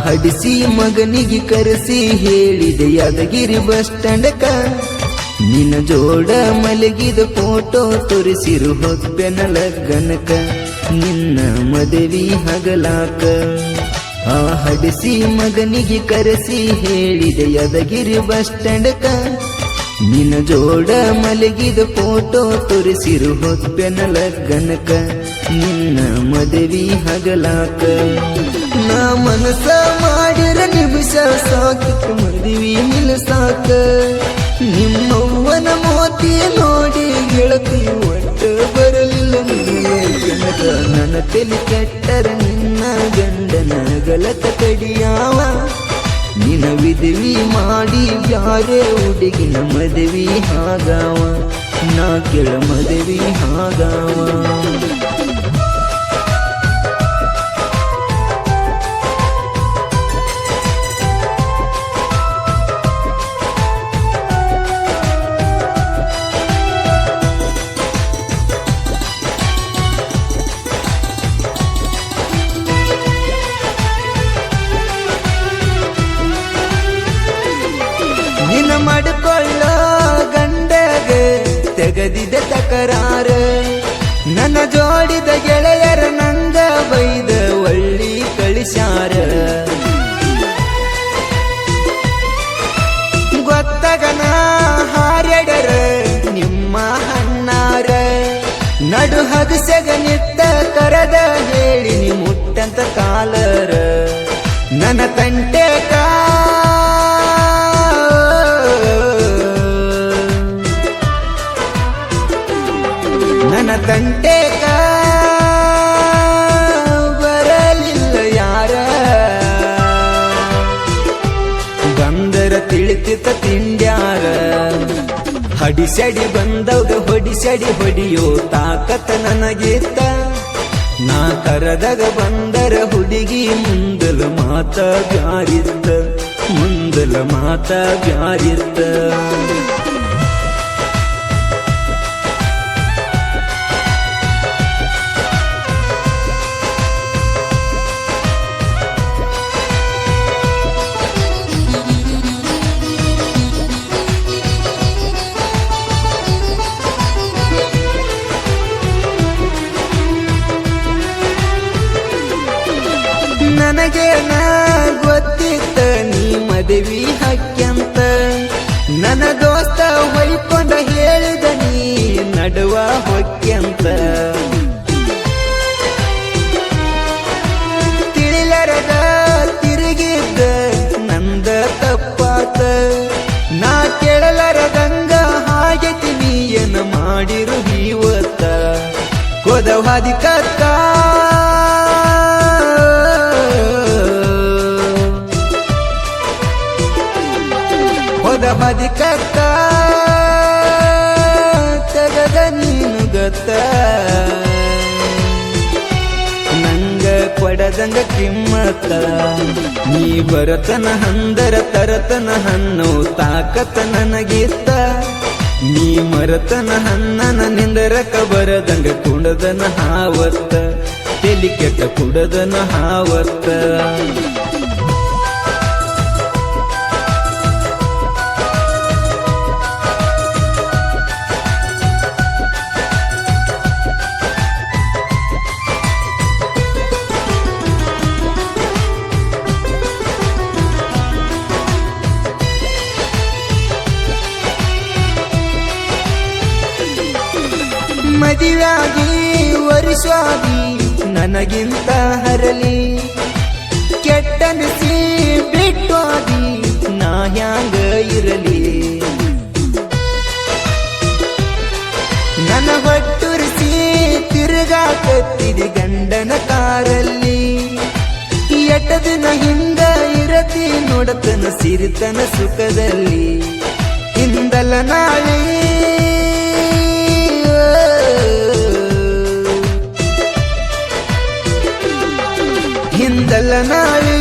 ಹಡಿಸಿ ಮಗನಿಗೆ ಕರೆಸಿ ಹೇಳಿದೆ ಯಾದಗಿರಿ ಬಸ್ ಸ್ಟ್ಯಾಂಡಕ ನಿನ್ನ ಜೋಡ ಮಲಗಿದ ಫೋಟೋ ತೋರಿಸಿರು ಹೊತ್ತೆನ ಲಗ್ನಕ ನಿನ್ನ ಮದುವೆ ಹಗಲಾಕ ಹಡಿಸಿ ಮಗನಿಗೆ ಕರೆಸಿ ಹೇಳಿದೆ ಯಾದಗಿರಿ ಬಸ್ ಸ್ಟ್ಯಾಂಡಕ ನಿನ್ನ ಜೋಡ ಮಲಗಿದ ಫೋಟೋ ತೋರಿಸಿರು ಹೊತ್ತೆನ ಲಗ್ನಕ ನಿನ್ನ ಮದುವೆ ಹಗಲಾಕ ನಾ ಮನಸ ಮಾಡಿರ ನಿಮಿಷ ಸಾಕಿತ ಮದುವೆ ನಿಲ್ಸಾಕ ನಿಮ್ಮವ್ವನ ಮೋತಿ ನೋಡಿ ಗೆಳತಿ ಒಟ್ಟ ಬರಲಿಲ್ಲ ನಿನಕ ನನ್ನ ತಲೆ ಕೆಟ್ಟರ ನಿನ್ನ ಗಂಡನ ಗಲತ ಕಡಿಯಾವ ನಿನ ವಿಧವಿ ಮಾಡಿ ಬ್ಯಾರೆ ಹುಡುಗಿನ ಮದುವೆ ಹಾಗಾವ ನಾ ಕೆಳ ಮದುವೆ ಹಾಗಾವ ನಿನ್ನ ಮಾಡಿಕೊಳ್ಳ ಗಂಡಗ ತೆಗದಿದ ತಕರಾರ ನನ್ನ ಜೋಡಿದ ಗೆಳೆಯರ ನಂಗ ಬೈದ ಒಳ್ಳಿ ಕಳಿಸ್ಯಾರ ಗೊತ್ತಗನ ಹಾರ್ಯಡರ ನಿಮ್ಮ ಹಣ್ಣಾರ ನಡು ಹಗಸಗ ನಿತ್ತ ಕರದ ಹೇಳಿ ನೀ ಮುಟ್ಟಂತ ಕಾಲರ ನನ್ನ ತಂಟೆಕ ನನ್ನ ತಂಟೆಗ ಬರಲಿಲ್ಲ ಯಾರ ಬಂದರ ತಿಳಿತಿತ್ತ ತಿಂಡ್ಯಾರ ಹಡಿಸಡಿ ಬಂದವ್ಗ ಹೊಡಿಸಡಿ ಹೊಡಿಯೋ ತಾಕತ್ತ ನನಗಿತ್ತ ನಾ ಕರದಾಗ ಬಂದರ ಹುಡುಗಿ ಮುಂದಲ ಮಾತ ಬ್ಯಾರಿತ್ತ ಮುಂದಲ ಮಾತ ಬ್ಯಾರಿತ್ತ ನನಗೇನ ಗೊತ್ತಿತ್ತ ನೀ ಮದುವೆ ಹಕ್ಕೆಂತ ನನ್ನ ದೋಸ್ತ ಹೊಯ್ಕೊಂಡ ಹೇಳಿದ ನೀ ನಡುವ ಹೊಕ್ಕೆಂತ ತಿಳಿಲರದ ತಿರುಗಿದ್ದ ನಂದ ತಪ್ಪಾತ ನಾ ಕೇಳಲರದಂಗ ಹಾಗೆ ತಿನಿಯನ ಮಾಡಿರು ಇವತ್ತ ಕೊದವಾದಿ ಕತ್ತ ಹೊದಮದಿಕತ್ತ ತಗದ ನೀನು ಗತ್ತ ನಂಗ ಕೊಡದಂಗ ಕಿಮ್ಮತ್ತ ನೀ ಬರತನ ಹಂದರ ತರತನ ಹಣ್ಣು ತಾಕತ್ತ ನನಗಿತ್ತ ನೀ ಮರತನ ಹನ್ನನ ನಿಂದರಕ ಬರದಂಗ ಕುಡದನ ಹಾವತ್ತ ತೆಲಿ ಕೆಟ್ಟ ಕುಡದನ ಹಾವತ್ತ ಮದುವೆಯಾಗಿ ವರ್ಷವಾಗಿ ನನಗಿಂತ ಹರಲಿ ಕೆಟ್ಟನಿಸಿ ಬಿಟ್ಟೋದಿ ನಾ ಹ್ಯಾಂಗ ಇರಲಿ ನನ್ನ ಹೊಟ್ಟುರಿಸಿ ತಿರುಗಾಕತ್ತಿದಿ ಗಂಡನ ಕಾರಲ್ಲಿ ಎಟ್ಟ ದಿನ ಹಿಂಗ ಇರತಿ ನೋಡತನ ಸಿರಿತನ ಸುಖದಲ್ಲಿ ಹಿಂದಲ ನಾಳೆ ಹಿಂದಲ ನಾಳಿ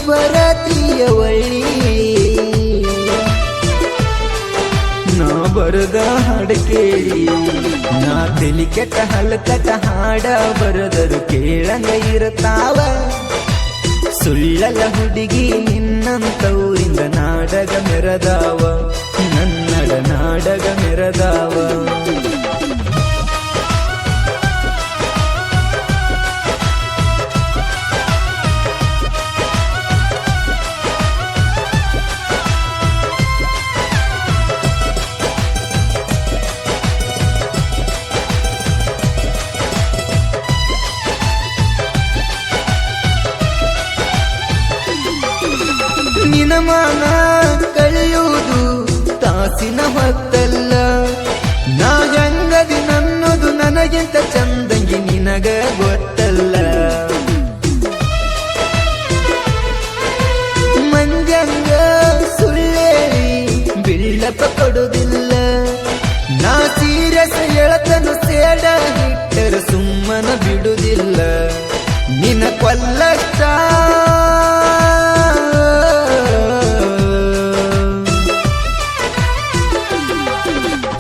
ಬರತಿಯ ಒಳ್ಳಿ ನಾ ಬರದ ಹಾಡ ಕೇಳಿ ನಾ ತಲಿ ಕೆಟ್ಟ ಹಲ್ಕಟ ಹಾಡ ಬರದರು ಕೇಳಂಗ ಇರುತ್ತಾವ ಸುಳ್ಳಲ ಹುಡುಗಿ ನಿನ್ನಂತವರಿಂದ ನಾಡಗ ಮೆರದಾವ ನನ್ನಡ ನಾಡಗ ಮೆರದಾವ ನಿನಮಾನ ಕಳೆಯುವುದು ತಾಸಿನ ಹೊತ್ತಲ್ಲ ನಾ ಹೆಂಗದಿ ನನ್ನದು ನನಗಿಂತ ಚಂದಂಗಿ ನಿನಗ ಗೊತ್ತಲ್ಲ ಮಂಜಂಗ ಸುಳ್ಳೇಳಿ ಬಿಳ್ಳಪ್ಪ ಕೊಡುವುದಿಲ್ಲ ನಾ ಸೀರಿಯಸ್ ಎಳತನು ಸೇಡ ಹಿಟ್ಟರ ಸುಮ್ಮನ ಬಿಡುವುದಿಲ್ಲ ನಿನ ಕೊಲ್ಲಷ್ಟ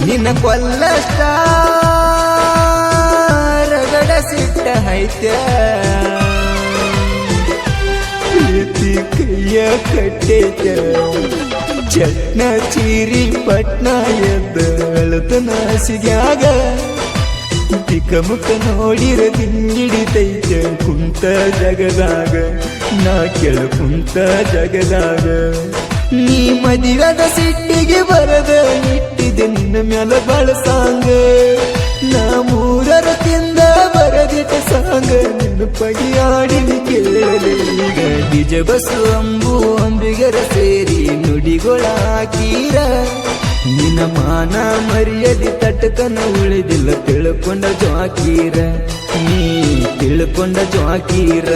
ನಿನ್ನ ಕೊಲ್ಲಷ್ಟ ರಗಡ ಸಿಟ್ಟ ಐತ್ಯ ಪ್ರೀತಿ ಕೈಯ ಕಟ್ಟೈತ ಚಟ್ನ ಚೀರಿ ಪಟ್ನ ಎದ್ದ ಅಳತನ ಸಿಗ್ಯಾಗ ತಿಕ್ಕಮುಖ ನೋಡಿರ ತಿಂಗಿಡಿತೈತ ಕುಂತ ಜಗದಾಗ ನಾ ಕೆಳ ಕುಂತ ಜಗದಾಗ ನೀ ಮದಿರದ ಸಿಟ್ಟಿಗೆ ಬರದ ಇಟ್ಟಿದೆ ನಿನ್ನ ಮ್ಯಾಲ ಬಳಸಾಂಗ ನಾ ಮೂರರ ತಿಂದ ಬರದಿಟ್ಟ ಸಾಂಗ ನೆನಪಗಿ ಆಡಿನಿ ಕೇಳಲೆ ಈಗ ನಿಜ ಬಸು ಅಂಬು ಅಂಬಿಗರ ಸೇರಿ ನುಡಿಗೊಳ ಹಾಕೀರ ನಿನ್ನ ಮಾನ ಮರ್ಯಾದೆ ತಟಕನ ಉಳಿದಿಲ್ಲ ತಿಳ್ಕೊಂಡ ಜ್ವಾಕೀರ ನೀ ತಿಳ್ಕೊಂಡ ಜ್ವಾಕೀರ